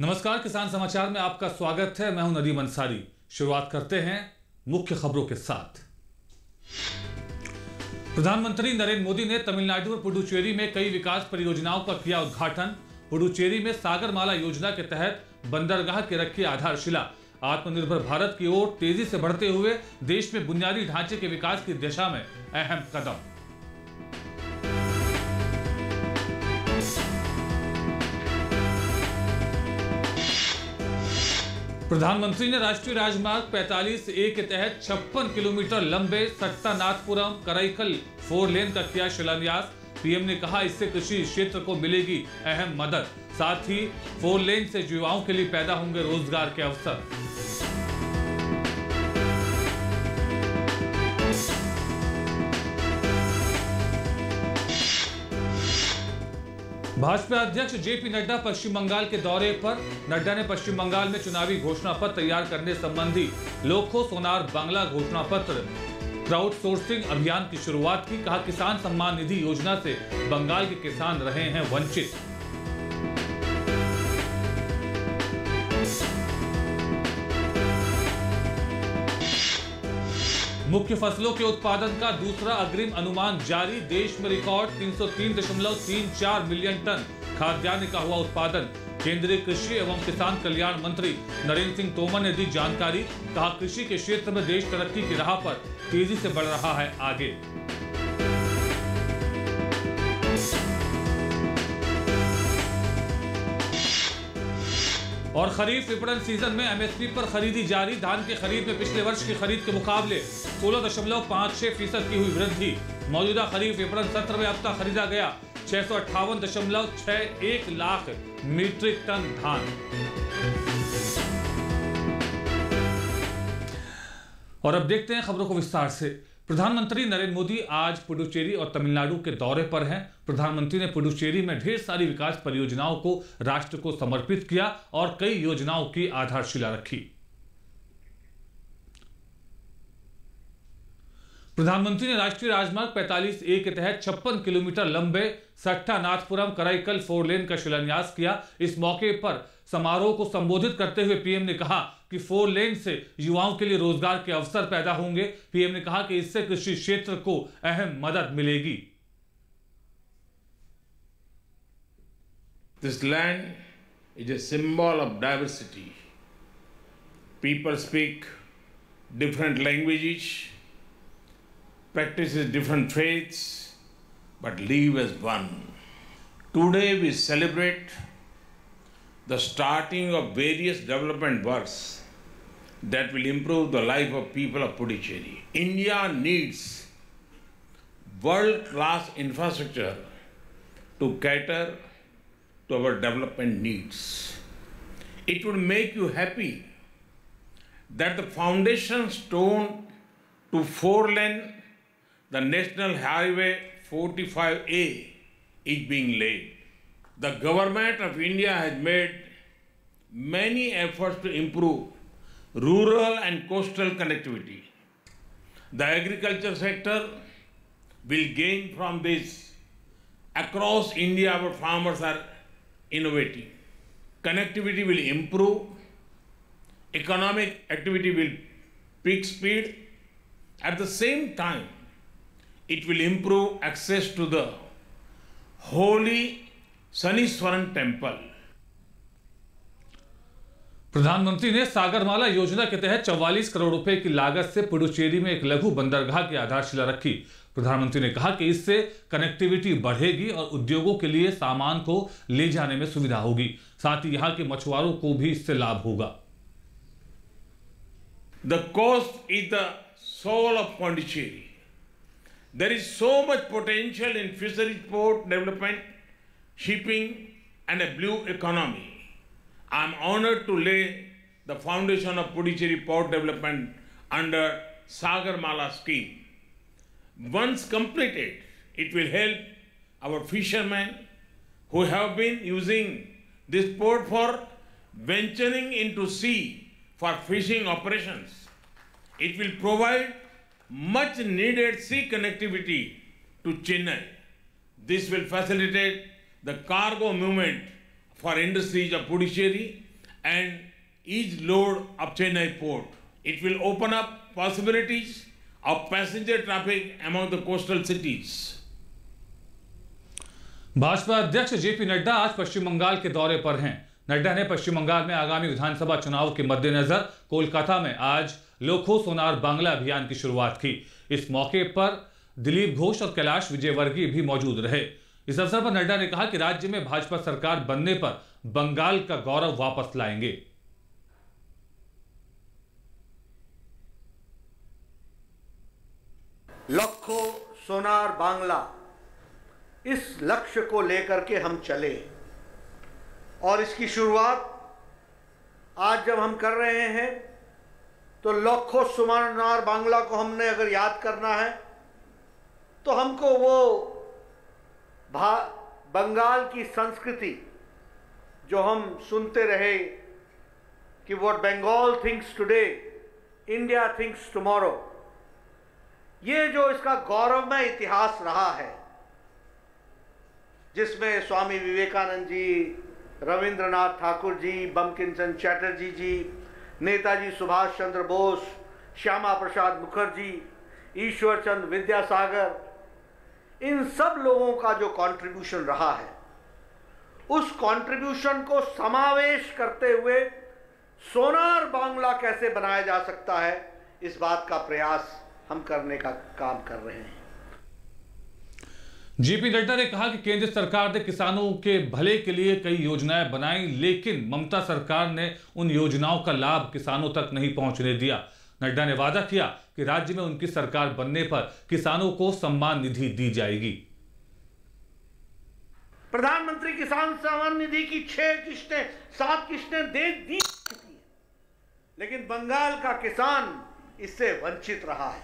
नमस्कार, किसान समाचार में आपका स्वागत है। मैं हूं नदीम अंसारी। शुरुआत करते हैं मुख्य खबरों के साथ। प्रधानमंत्री नरेंद्र मोदी ने तमिलनाडु और पुडुचेरी में कई विकास परियोजनाओं का किया उद्घाटन। पुडुचेरी में सागरमाला योजना के तहत बंदरगाह की रखी आधारशिला। आत्मनिर्भर भारत की ओर तेजी से बढ़ते हुए देश में बुनियादी ढांचे के विकास की दिशा में अहम कदम। प्रधानमंत्री ने राष्ट्रीय राजमार्ग 45A के तहत 56 किलोमीटर लंबे सट्टानाथपुरम कराईकल 4 लेन का किया शिलान्यास। पीएम ने कहा, इससे कृषि क्षेत्र को मिलेगी अहम मदद। साथ ही 4 लेन से युवाओं के लिए पैदा होंगे रोजगार के अवसर। भाजपा अध्यक्ष जेपी नड्डा पश्चिम बंगाल के दौरे पर। नड्डा ने पश्चिम बंगाल में चुनावी घोषणा पत्र तैयार करने संबंधी लोखो सोनार बांग्ला घोषणा पत्र क्राउड सोर्सिंग अभियान की शुरुआत की। कहा, किसान सम्मान निधि योजना से बंगाल के किसान रहे हैं वंचित। मुख्य फसलों के उत्पादन का दूसरा अग्रिम अनुमान जारी। देश में रिकॉर्ड 303.34 मिलियन टन खाद्यान्न का हुआ उत्पादन। केंद्रीय कृषि एवं किसान कल्याण मंत्री नरेंद्र सिंह तोमर ने दी जानकारी। कहा, कृषि के क्षेत्र में देश तरक्की की राह पर तेजी से बढ़ रहा है आगे। और खरीफ विपणन सीजन में एमएसपी पर खरीदी जारी। धान की खरीद में पिछले वर्ष की खरीद के मुकाबले 16.56% की हुई वृद्धि। मौजूदा खरीफ विपणन सत्र में अब तक खरीदा गया 658.61 लाख मीट्रिक टन धान। और अब देखते हैं खबरों को विस्तार से। प्रधानमंत्री नरेंद्र मोदी आज पुडुचेरी और तमिलनाडु के दौरे पर हैं। प्रधानमंत्री ने पुडुचेरी में ढेर सारी विकास परियोजनाओं को राष्ट्र को समर्पित किया और कई योजनाओं की आधारशिला रखी। प्रधानमंत्री ने राष्ट्रीय राजमार्ग 45A के तहत 56 किलोमीटर लंबे सट्टानाथपुरम कराईकल 4 लेन का शिलान्यास किया। इस मौके पर समारोह को संबोधित करते हुए पीएम ने कहा कि 4 लेन से युवाओं के लिए रोजगार के अवसर पैदा होंगे। पीएम ने कहा कि इससे कृषि क्षेत्र को अहम मदद मिलेगी। This land is a symbol of diversity. People speak different languages, practices different faiths, but live as one. Today we celebrate the starting of various development works that will improve the life of people of Puducherry. India needs world-class infrastructure to cater to our development needs. It would make you happy that the foundation stone to 4-lane, the National Highway 45A, is being laid. The government of India has made many efforts to improve rural and coastal connectivity. The agriculture sector will gain from this. Across India, our farmers are innovating. Connectivity will improve. Economic activity will pick speed. At the same time, it will improve access to the holy Shanishwaran temple. प्रधानमंत्री ने सागरमाला योजना के तहत 44 करोड़ रुपए की लागत से पुडुचेरी में एक लघु बंदरगाह की आधारशिला रखी। प्रधानमंत्री ने कहा कि इससे कनेक्टिविटी बढ़ेगी और उद्योगों के लिए सामान को ले जाने में सुविधा होगी। साथ ही यहां के मछुआरों को भी इससे लाभ होगा। The coast is the soul of Pondicherry. There is so much potential in fisheries, port development, shipping and a blue economy. I am honored to lay the foundation of Puducherry port development under Sagarmala scheme. Once completed, it will help our fishermen who have been using this port for venturing into sea for fishing operations. It will provide much needed sea connectivity to Chennai. This will facilitate the cargo movement for industries of Puducherry and each load of Chennai port. It will open up possibilities of passenger traffic among the coastal cities. Bhajpa अध्यक्ष JP Nadda आज पश्चिम बंगाल के दौरे पर हैं। नड्डा ने पश्चिम बंगाल में आगामी विधानसभा चुनाव के मद्देनजर कोलकाता में आज लोखो सोनार बांग्ला अभियान की शुरुआत की। इस मौके पर दिलीप घोष और कैलाश विजयवर्गीय भी मौजूद रहे। इस अवसर पर नड्डा ने कहा कि राज्य में भाजपा सरकार बनने पर बंगाल का गौरव वापस लाएंगे। लखो सोनार बांग्ला, इस लक्ष्य को लेकर के हम चले और इसकी शुरुआत आज जब हम कर रहे हैं तो लखो सोनार बांग्ला को हमने अगर याद करना है तो हमको वो बंगाल की संस्कृति जो हम सुनते रहे कि what Bengal thinks today India thinks tomorrow, ये जो इसका गौरवमय इतिहास रहा है जिसमें स्वामी विवेकानंद जी, रविंद्रनाथ ठाकुर जी, बंकिम चंद्र चटर्जी जी, नेताजी सुभाष चंद्र बोस, श्यामा प्रसाद मुखर्जी, ईश्वर चंद्र विद्यासागर, इन सब लोगों का जो कंट्रीब्यूशन रहा है उस कंट्रीब्यूशन को समावेश करते हुए सोनार बांग्ला कैसे बनाया जा सकता है, इस बात का प्रयास हम करने का काम कर रहे हैं। जेपी नड्डा ने कहा कि केंद्र सरकार ने किसानों के भले के लिए कई योजनाएं बनाई, लेकिन ममता सरकार ने उन योजनाओं का लाभ किसानों तक नहीं पहुंचने दिया। नड्डा ने वादा किया कि राज्य में उनकी सरकार बनने पर किसानों को सम्मान निधि दी जाएगी। प्रधानमंत्री किसान सम्मान निधि की 6 किस्तें 7 किस्तें दे दी चुकी है, लेकिन बंगाल का किसान इससे वंचित रहा है।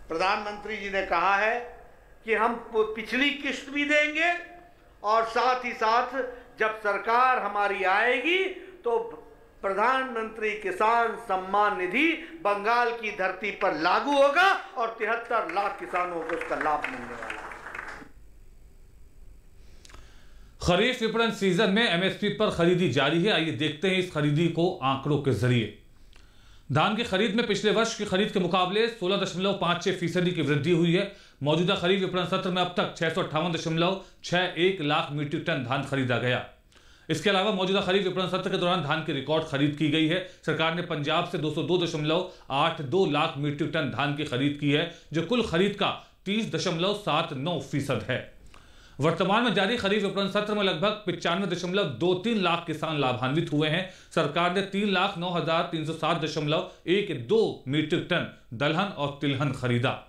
प्रधानमंत्री जी ने कहा है कि हम पिछली किस्त भी देंगे और साथ ही साथ जब सरकार हमारी आएगी तो प्रधानमंत्री किसान सम्मान निधि बंगाल की धरती पर लागू होगा और 73 लाख किसानों को उसका लाभ मिलने वाला है। खरीफ विपणन सीजन में एमएसपी पर खरीदी जारी है। आइए देखते हैं इस खरीदी को आंकड़ों के जरिए। धान की खरीद में पिछले वर्ष की खरीद के मुकाबले 16.56% की वृद्धि हुई है। मौजूदा खरीफ विपणन सत्र में अब तक 658.61 लाख मीट्रिक टन धान खरीदा गया। इसके अलावा मौजूदा खरीफ विपणन सत्र के दौरान धान की रिकॉर्ड खरीद की गई है। सरकार ने पंजाब से 202.82 लाख मीट्रिक टन धान की खरीद की है, जो कुल खरीद का 30.79% है। वर्तमान में जारी खरीफ विपणन सत्र में लगभग 95.23 लाख किसान लाभान्वित हुए हैं। सरकार ने 3,09,307.12 मीट्रिक टन दलहन और तिलहन खरीदा।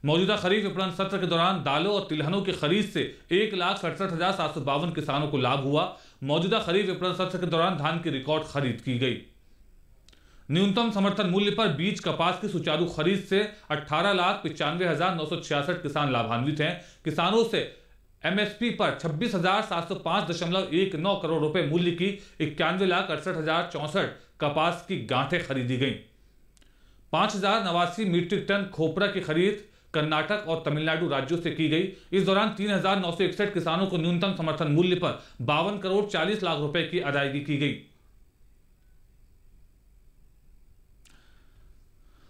मौजूदा खरीफ विपणन सत्र के दौरान दालों और तिलहनों की खरीद से 1,67,752 किसानों को लाभ हुआ। मौजूदा खरीफ विपणन सत्र के दौरान धान की रिकॉर्ड खरीद की गई। न्यूनतम समर्थन मूल्य पर बीज कपास की सुचारू खरीद से 18,95,966 किसान लाभान्वित हैं। किसानों से एमएसपी पर 26,705.19 करोड़ रुपए मूल्य की 91,68,064 कपास की गांठें खरीदी गईं। 5,089 मीट्रिक टन खोपरा की खरीद कर्नाटक और तमिलनाडु राज्यों से की गई। इस दौरान 3,961 किसानों को न्यूनतम समर्थन मूल्य पर 52 करोड़ 40 लाख रुपए की अदायगी की गई।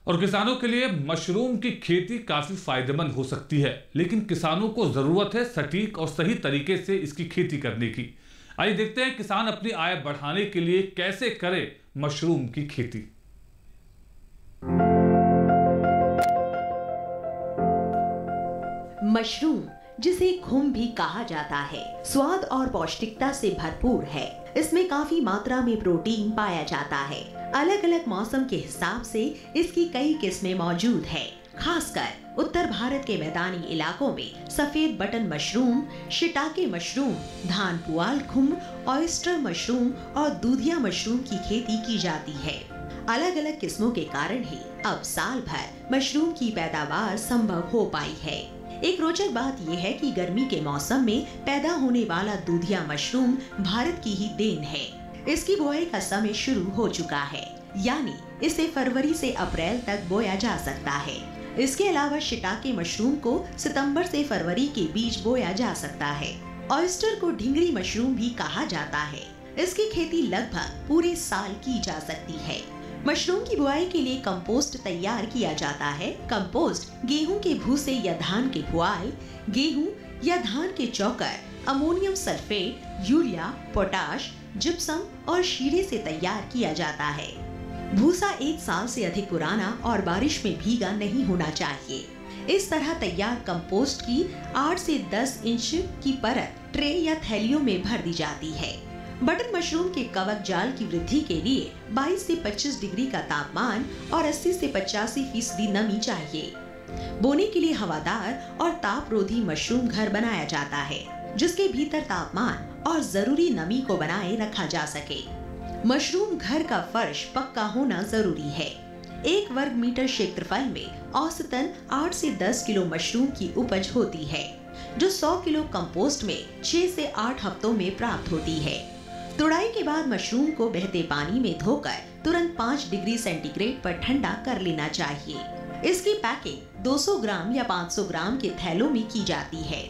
और किसानों के लिए मशरूम की खेती काफी फायदेमंद हो सकती है, लेकिन किसानों को जरूरत है सटीक और सही तरीके से इसकी खेती करने की। आइए देखते हैं किसान अपनी आय बढ़ाने के लिए कैसे करे मशरूम की खेती। मशरूम, जिसे घुम भी कहा जाता है, स्वाद और पौष्टिकता से भरपूर है। इसमें काफी मात्रा में प्रोटीन पाया जाता है। अलग अलग मौसम के हिसाब से इसकी कई किस्में मौजूद है। खासकर उत्तर भारत के मैदानी इलाकों में सफेद बटन मशरूम, शिटाके मशरूम, धान पुआल घुम, ऑयस्टर मशरूम और दूधिया मशरूम की खेती की जाती है। अलग अलग किस्मों के कारण ही अब साल भर मशरूम की पैदावार संभव हो पाई है। एक रोचक बात यह है कि गर्मी के मौसम में पैदा होने वाला दूधिया मशरूम भारत की ही देन है। इसकी बुआई का समय शुरू हो चुका है, यानी इसे फरवरी से अप्रैल तक बोया जा सकता है। इसके अलावा शिटाके मशरूम को सितंबर से फरवरी के बीच बोया जा सकता है। ऑयस्टर को ढिंगरी मशरूम भी कहा जाता है। इसकी खेती लगभग पूरे साल की जा सकती है। मशरूम की बुआई के लिए कंपोस्ट तैयार किया जाता है। कंपोस्ट गेहूं के भूसे या धान के पुआल, गेहूं या धान के चौकर, ammonium sulphate, urea, potash, gypsum और शीरे से तैयार किया जाता है। भूसा 1 साल से अधिक पुराना और बारिश में भीगा नहीं होना चाहिए। इस तरह तैयार कंपोस्ट की 8 से 10 इंच की परत ट्रे या थैलियों में भर दी जाती है। बटन मशरूम के कवक जाल की वृद्धि के लिए 22 से 25 डिग्री का तापमान और 80 से 85% नमी चाहिए। बोने के लिए हवादार और तापरोधी मशरूम घर बनाया जाता है, जिसके भीतर तापमान और जरूरी नमी को बनाए रखा जा सके। मशरूम घर का फर्श पक्का होना जरूरी है। 1 वर्ग मीटर क्षेत्रफल में औसतन 8 से 10 किलो मशरूम की उपज होती है, जो 100 किलो कंपोस्ट में 6 से 8 हफ्तों में प्राप्त होती है। तुड़ाई के बाद मशरूम को बहते पानी में धोकर तुरंत 5 डिग्री सेंटीग्रेड पर ठंडा कर लेना चाहिए। इसकी पैकिंग 200 ग्राम या 500 ग्राम के थैलों में की जाती है।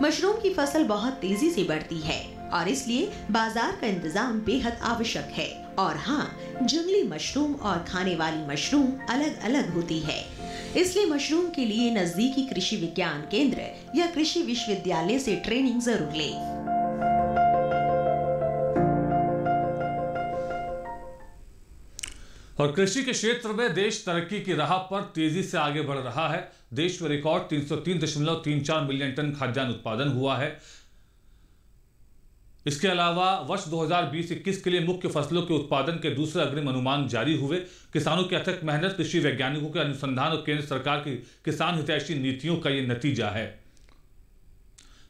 मशरूम की फसल बहुत तेजी से बढ़ती है और इसलिए बाजार का इंतजाम बेहद आवश्यक है। और हाँ, जंगली मशरूम और खाने वाली मशरूम अलग अलग होती है, इसलिए मशरूम के लिए नजदीकी कृषि विज्ञान केंद्र या कृषि विश्वविद्यालय से ट्रेनिंग जरूर लें। और कृषि के क्षेत्र में देश तरक्की की राह पर तेजी से आगे बढ़ रहा है। देश में रिकॉर्ड 303.34 मिलियन टन खाद्यान्न उत्पादन हुआ है। इसके अलावा वर्ष 2020-21 के लिए मुख्य फसलों के उत्पादन के दूसरे अग्रिम अनुमान जारी हुए। किसानों की अथक मेहनत, कृषि वैज्ञानिकों के अनुसंधान और केंद्र सरकार की किसान हितैषी नीतियों का यह नतीजा है।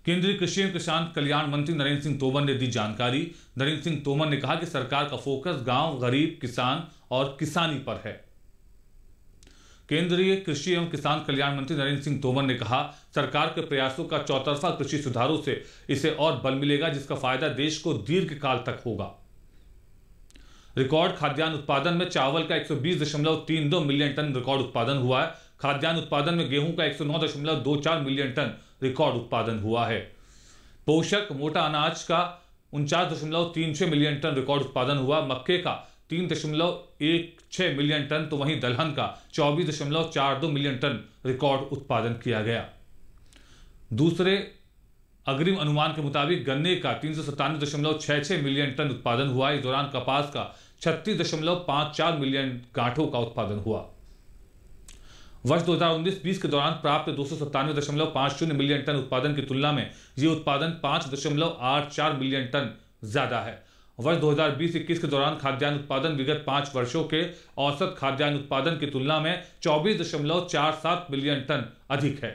केंद्रीय कृषि एवं किसान कल्याण मंत्री नरेंद्र सिंह तोमर ने दी जानकारी। नरेंद्र सिंह तोमर ने कहा कि सरकार का फोकस गांव, गरीब, किसान और किसानी पर है। केंद्रीय कृषि एवं किसान कल्याण मंत्री नरेंद्र सिंह तोमर ने कहा, सरकार के प्रयासों का चौतरफा कृषि सुधारों से इसे और बल मिलेगा, जिसका फायदा देश को दीर्घकाल तक होगा। रिकॉर्ड खाद्यान्न उत्पादन में चावल का 120.32 मिलियन टन रिकॉर्ड उत्पादन हुआ है। खाद्यान्न उत्पादन में गेहूं का 109.24 मिलियन टन रिकॉर्ड उत्पादन हुआ है। पोषक मोटा अनाज का 49.36 मिलियन टन रिकॉर्ड उत्पादन हुआ। मक्के का 3.16 मिलियन टन तो वहीं दलहन का 24.42 मिलियन टन रिकॉर्ड उत्पादन किया गया। दूसरे अग्रिम अनुमान के मुताबिक गन्ने का 397.66 मिलियन टन उत्पादन हुआ। इस दौरान कपास का 36.54 मिलियन गांठों का उत्पादन हुआ। वर्ष 2019-20 के दौरान प्राप्त 297.50 मिलियन टन उत्पादन की तुलना में यह उत्पादन 5.84 मिलियन टन ज्यादा है। वर्ष 2020-21 के दौरान खाद्यान्न उत्पादन विगत 5 वर्षों के औसत खाद्यान्न उत्पादन की तुलना में 24.47 मिलियन टन अधिक है।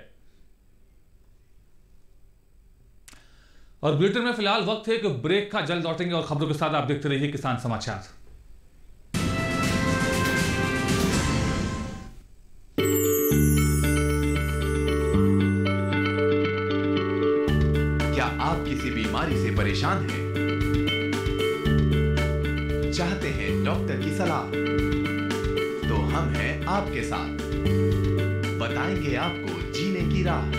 और बुलेटिन में फिलहाल वक्त है कि ब्रेक का। जल्द लौटेंगे और खबरों के साथ आप देखते रहिए किसान समाचार। क्या आप किसी बीमारी से परेशान हैं? चाहते हैं डॉक्टर की सलाह? तो हम हैं आपके साथ, बताएंगे आपको जीने की राह।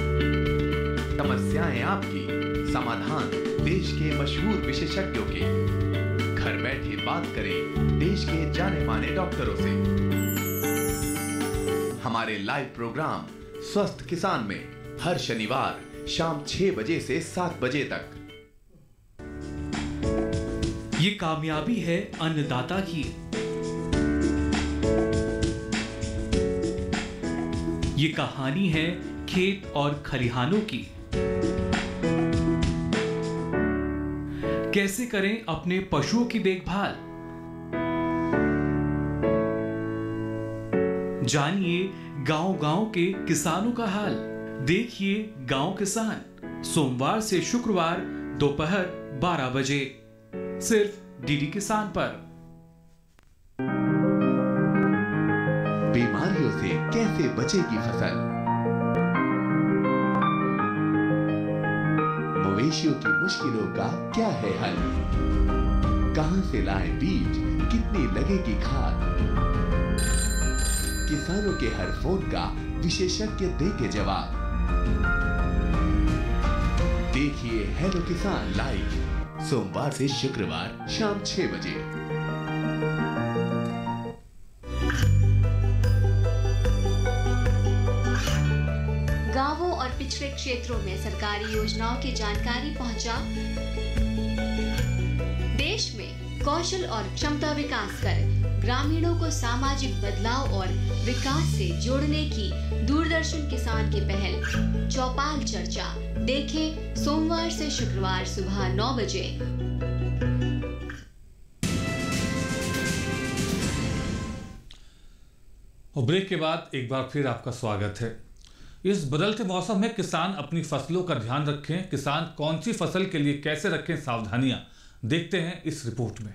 समस्याएं आपकी, समाधान देश के मशहूर विशेषज्ञों के। घर बैठे बात करें देश के जाने माने डॉक्टरों से। हमारे लाइव प्रोग्राम स्वस्थ किसान में हर शनिवार शाम 6 बजे से 7 बजे तक। ये कामयाबी है अन्नदाता की। ये कहानी है खेत और खलिहानों की। कैसे करें अपने पशुओं की देखभाल, जानिए गांव-गांव के किसानों का हाल। देखिए गांव किसान सोमवार से शुक्रवार दोपहर 12 बजे सिर्फ डीडी किसान पर। बीमारियों से कैसे बचेगी फसल? मवेशियों की मुश्किलों का क्या है हल? कहां से लाएं बीज, कितनी लगेगी खाद? किसानों के हर फोन का विशेषज्ञ देंगे जवाब। देखिए हेलो किसान लाइव सोमवार से शुक्रवार शाम 6 बजे। गांवों और पिछड़े क्षेत्रों में सरकारी योजनाओं की जानकारी पहुंचा। देश में कौशल और क्षमता विकास कर ग्रामीणों को सामाजिक बदलाव और विकास से जोड़ने की दूरदर्शन किसान की पहल चौपाल चर्चा देखें सोमवार से शुक्रवार सुबह 9 बजे। और ब्रेक के बाद एक बार फिर आपका स्वागत है। इस बदलते मौसम में किसान अपनी फसलों का ध्यान रखें। किसान कौन सी फसल के लिए कैसे रखें सावधानियां, देखते हैं इस रिपोर्ट में।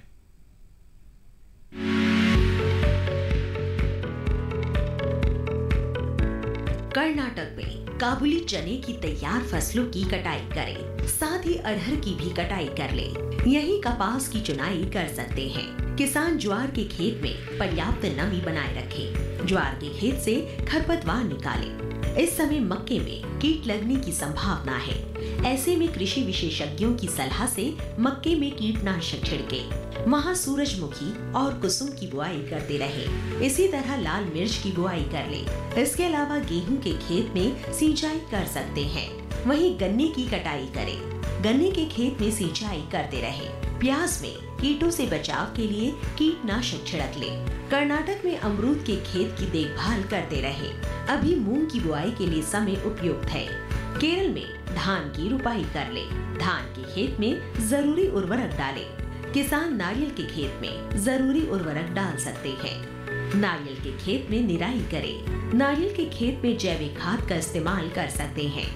कर्नाटक में काबुली चने की तैयार फसलों की कटाई करें, साथ ही अरहर की भी कटाई कर लें। यहीं कपास की चुनाई कर सकते हैं। किसान ज्वार के खेत में पर्याप्त नमी बनाए रखें। ज्वार के खेत से खरपतवार निकालें। इस समय मक्के में कीट लगने की संभावना है। ऐसे में कृषि विशेषज्ञों की सलाह से मक्के में कीटनाशक छिड़के। वहाँ सूरजमुखी और कुसुम की बुआई करते रहे। इसी तरह लाल मिर्च की बुआई कर ले। इसके अलावा गेहूं के खेत में सिंचाई कर सकते हैं। वहीं गन्ने की कटाई करें। गन्ने के खेत में सिंचाई करते रहे। प्याज में कीटों से बचाव के लिए कीटनाशक छिड़क ले। कर्नाटक में अमरूद के खेत की देखभाल करते रहे। अभी मूंग की बुआई के लिए समय उपयुक्त है। केरल में धान की रुपाई कर ले। धान के खेत में जरूरी उर्वरक डाले। किसान नारियल के खेत में जरूरी उर्वरक डाल सकते हैं। नारियल के खेत में निराई करें। नारियल के खेत में जैविक खाद का इस्तेमाल कर सकते हैं।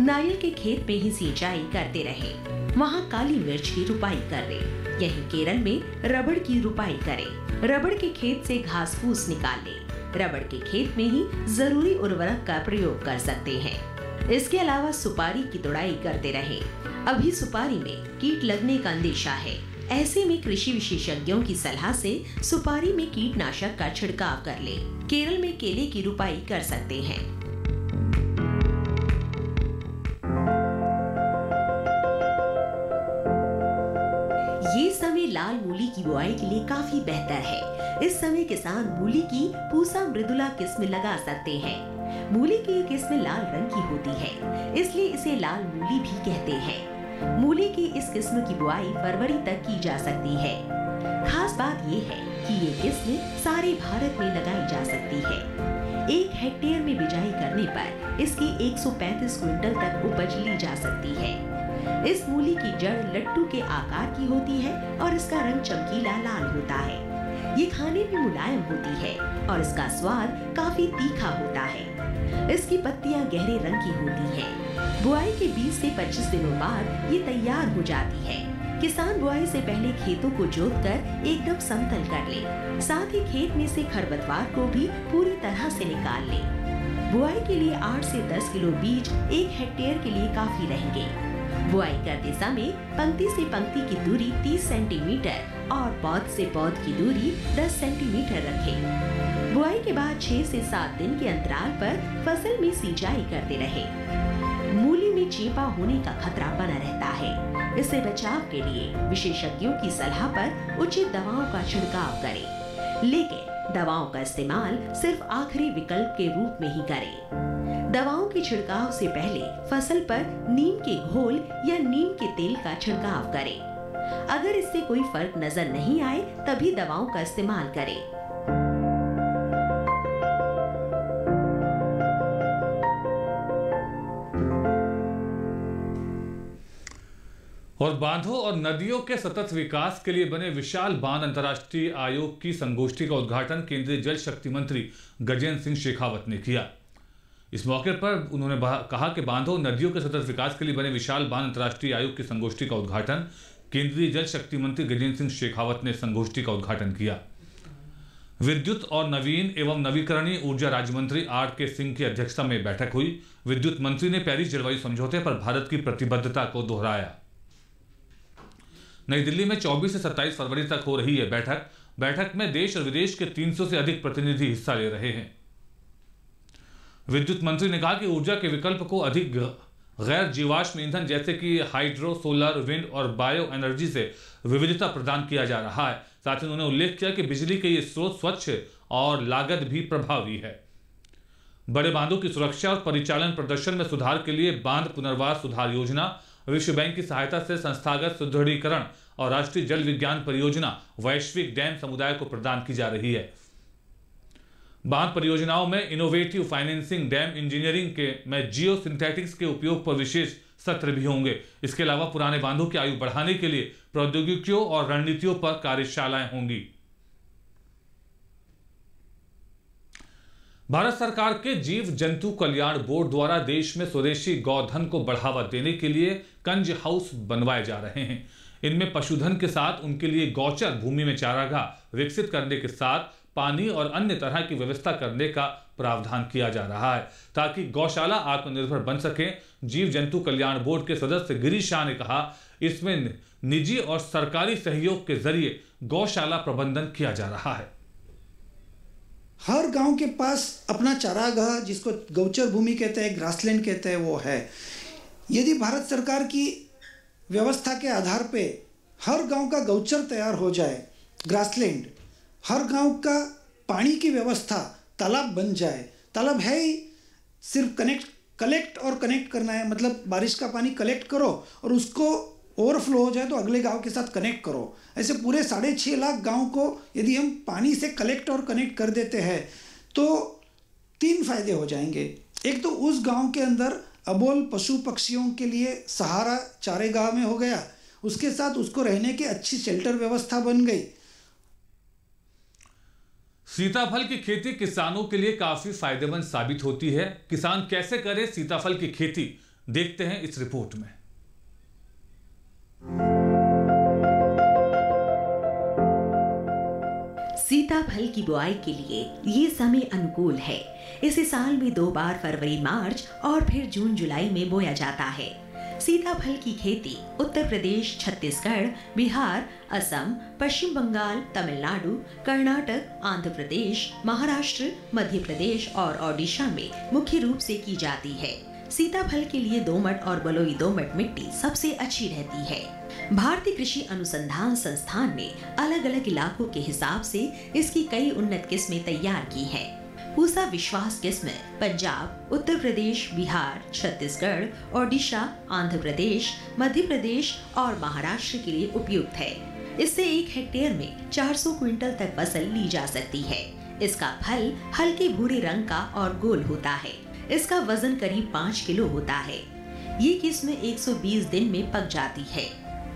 नारियल के खेत में ही सिंचाई करते रहें। वहाँ काली मिर्च की रुपाई कर ले। यहीं केरल में रबड़ की रुपाई करें। रबड़ के खेत से घास फूस निकाल ले। रबड़ के खेत में ही जरूरी उर्वरक का प्रयोग कर सकते हैं। इसके अलावा सुपारी की तुड़ाई करते रहें। अभी सुपारी में कीट लगने का अंदेशा है। ऐसे में कृषि विशेषज्ञों की सलाह से सुपारी में कीटनाशक का छिड़काव कर ले। केरल में केले की रुपाई कर सकते हैं। ये समय लाल मूली की बुआई के लिए काफी बेहतर है। इस समय किसान मूली की पूसा मृदुला किस्म लगा सकते हैं। मूली की ये किस्म लाल रंग की होती है, इसलिए इसे लाल मूली भी कहते हैं। मूली की इस किस्म की बुआई फरवरी तक की जा सकती है। खास बात ये है कि ये किस्म सारे भारत में लगाई जा सकती है। 1 हेक्टेयर में बिजाई करने पर इसकी 135 क्विंटल तक उपज ली जा सकती है। इस मूली की जड़ लट्टू के आकार की होती है और इसका रंग चमकीला लाल होता है। ये खाने में मुलायम होती है और इसका स्वाद काफी तीखा होता है। इसकी पत्तियां गहरे रंग की होती हैं। बुआई के 20 से 25 दिनों बाद ये तैयार हो जाती है। किसान बुआई से पहले खेतों को जोतकर एकदम समतल कर ले। साथ ही खेत में से खरपतवार को भी पूरी तरह से निकाल ले। बुआई के लिए 8 से 10 किलो बीज 1 हेक्टेयर के लिए काफी रहेंगे। बुआई करते समय पंक्ति से पंक्ति की दूरी 30 सेंटीमीटर और पौध से पौध की दूरी 10 सेंटीमीटर रखें। बुआई के बाद 6 से 7 दिन के अंतराल पर फसल में सिंचाई करते रहे। मूली में चेपा होने का खतरा बना रहता है। इससे बचाव के लिए विशेषज्ञों की सलाह पर उचित दवाओं का छिड़काव करें, लेकिन दवाओं का इस्तेमाल सिर्फ आखिरी विकल्प के रूप में ही करें। दवाओं के छिड़काव से पहले फसल पर नीम के घोल या नीम के तेल का छिड़काव करें। अगर इससे कोई फर्क नजर नहीं आए तभी दवाओं का इस्तेमाल करें। और बांधों और नदियों के सतत विकास के लिए बने विशाल बांध अंतर्राष्ट्रीय आयोग की संगोष्ठी का उद्घाटन केंद्रीय जल शक्ति मंत्री गजेंद्र सिंह शेखावत ने किया। इस मौके पर उन्होंने कहा कि बांधों और नदियों के सतत विकास के लिए बने विशाल बांध अंतर्राष्ट्रीय आयोग की संगोष्ठी का उद्घाटन केंद्रीय जल शक्ति मंत्री गजेंद्र सिंह शेखावत ने संगोष्ठी का उद्घाटन किया। विद्युत और नवीन एवं नवीकरणीय ऊर्जा राज्य मंत्री R.K. सिंह की अध्यक्षता में बैठक हुई। विद्युत मंत्री ने पेरिस जलवायु समझौते पर भारत की प्रतिबद्धता को दोहराया। नई दिल्ली में 24 से 27 फरवरी तक हो रही है बैठक में देश और विदेश के 300 से अधिक प्रतिनिधि हिस्सा ले रहे हैं। विद्युत मंत्री ने कहा कि ऊर्जा के विकल्प को गैर जीवाश्म ईंधन जैसे कि हाइड्रो, सोलर, विंड और बायो एनर्जी से विविधता प्रदान किया जा रहा है। साथ ही उन्होंने उल्लेख किया कि बिजली के ये स्रोत स्वच्छ और लागत भी प्रभावी है। बड़े बांधों की सुरक्षा और परिचालन प्रदर्शन में सुधार के लिए बांध पुनर्वास सुधार योजना, विश्व बैंक की सहायता से संस्थागत सुदृढ़ीकरण और राष्ट्रीय जल विज्ञान परियोजना वैश्विक डैम समुदाय को प्रदान की जा रही है। बांध परियोजनाओं में इनोवेटिव फाइनेंसिंग, डैम इंजीनियरिंग में जियो सिंथेटिक्स के उपयोग पर विशेष सत्र भी होंगे। इसके अलावा पुराने बांधों की आयु बढ़ाने के लिए प्रौद्योगिकियों और रणनीतियों पर कार्यशालाएं होंगी। भारत सरकार के जीव जंतु कल्याण बोर्ड द्वारा देश में स्वदेशी गौधन को बढ़ावा देने के लिए कंज हाउस बनवाए जा रहे हैं। इनमें पशुधन के साथ उनके लिए गौचर भूमि में चारागाह विकसित करने के साथ पानी और अन्य तरह की व्यवस्था करने का प्रावधान किया जा रहा है, ताकि गौशाला आत्मनिर्भर बन सके। जीव जंतु कल्याण बोर्ड के सदस्य गिरीश शाह ने कहा, इसमें निजी और सरकारी सहयोग के जरिए गौशाला प्रबंधन किया जा रहा है। हर गांव के पास अपना चारागाह, जिसको गौचर भूमि कहते हैं, ग्रासलैंड कहते हैं, वो है। यदि भारत सरकार की व्यवस्था के आधार पे हर गांव का गौचर तैयार हो जाए, ग्रासलैंड, हर गांव का पानी की व्यवस्था, तालाब बन जाए। तालाब है ही, सिर्फ कलेक्ट करना है, मतलब बारिश का पानी कलेक्ट करो और उसको ओवरफ्लो हो जाए तो अगले गांव के साथ कनेक्ट करो। ऐसे पूरे 6.5 लाख गांव को यदि हम पानी से कलेक्ट और कनेक्ट कर देते हैं तो 3 फायदे हो जाएंगे। एक तो उस गांव के अंदर अबोल पशु पक्षियों के लिए सहारा चारेगाह में हो गया, उसके साथ उसको रहने की अच्छी शेल्टर व्यवस्था बन गई। सीताफल की खेती किसानों के लिए काफी फायदेमंद साबित होती है। किसान कैसे करें सीताफल की खेती, देखते हैं इस रिपोर्ट में। सीताफल की बुआई के लिए ये समय अनुकूल है। इसे साल में 2 बार फरवरी मार्च और फिर जून जुलाई में बोया जाता है। सीताफल की खेती उत्तर प्रदेश, छत्तीसगढ़, बिहार, असम, पश्चिम बंगाल, तमिलनाडु, कर्नाटक, आंध्र प्रदेश, महाराष्ट्र, मध्य प्रदेश और ओडिशा में मुख्य रूप से की जाती है। सीताफल के लिए दोमट और बलुई दोमट मिट्टी सबसे अच्छी रहती है। भारतीय कृषि अनुसंधान संस्थान ने अलग अलग इलाकों के हिसाब से इसकी कई उन्नत किस्में तैयार की हैं। पूसा विश्वास किस्म पंजाब, उत्तर प्रदेश, बिहार, छत्तीसगढ़, ओडिशा, आंध्र प्रदेश, मध्य प्रदेश और महाराष्ट्र के लिए उपयुक्त है। इससे 1 हेक्टेयर में 400 क्विंटल तक फसल ली जा सकती है। इसका फल हल्के भूरे रंग का और गोल होता है। इसका वजन करीब 5 किलो होता है। ये किस्म 120 दिन में पक जाती है।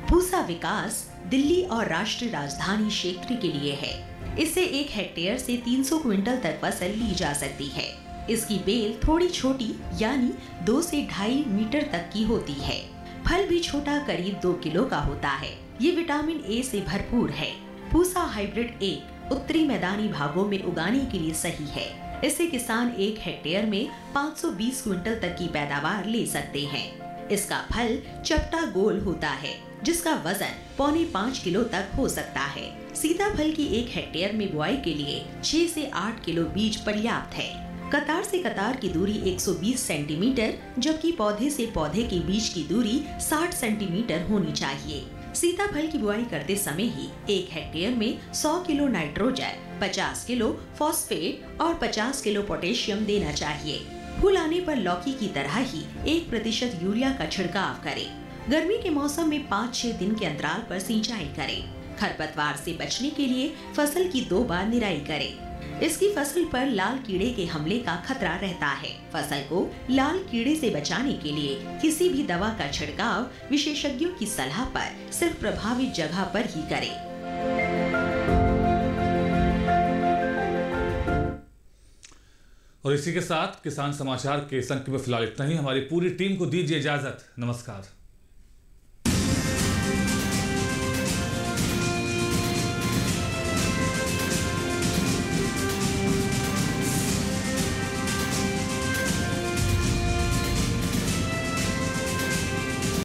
पूसा विकास दिल्ली और राष्ट्रीय राजधानी क्षेत्र के लिए है। इससे 1 हेक्टेयर से 300 क्विंटल तक फसल ली जा सकती है। इसकी बेल थोड़ी छोटी यानी 2 से 2.5 मीटर तक की होती है। फल भी छोटा, करीब 2 किलो का होता है। ये विटामिन ए से भरपूर है। पूसा हाइब्रिड 1 उत्तरी मैदानी भागों में उगाने के लिए सही है। इससे किसान 1 हेक्टेयर में 520 क्विंटल तक की पैदावार ले सकते हैं। इसका फल चपटा गोल होता है, जिसका वजन 4.25 किलो तक हो सकता है। सीताफल की 1 हेक्टेयर में बुआई के लिए 6 से 8 किलो बीज पर्याप्त है। कतार से कतार की दूरी 120 सेंटीमीटर, जबकि पौधे से पौधे के बीच की दूरी 60 सेंटीमीटर होनी चाहिए। सीताफल की बुआई करते समय ही 1 हेक्टेयर में 100 किलो नाइट्रोजन, 50 किलो फॉस्फेट और 50 किलो पोटेशियम देना चाहिए। फूल आने पर लौकी की तरह ही 1% यूरिया का छिड़काव करें। गर्मी के मौसम में 5-6 दिन के अंतराल पर सिंचाई करें। खरपतवार से बचने के लिए फसल की 2 बार निराई करें। इसकी फसल पर लाल कीड़े के हमले का खतरा रहता है। फसल को लाल कीड़े से बचाने के लिए किसी भी दवा का छिड़काव विशेषज्ञों की सलाह पर सिर्फ प्रभावित जगह पर ही करें। और इसी के साथ किसान समाचार के इस अंक में फिलहाल इतना ही। हमारी पूरी टीम को दीजिए इजाजत। नमस्कार।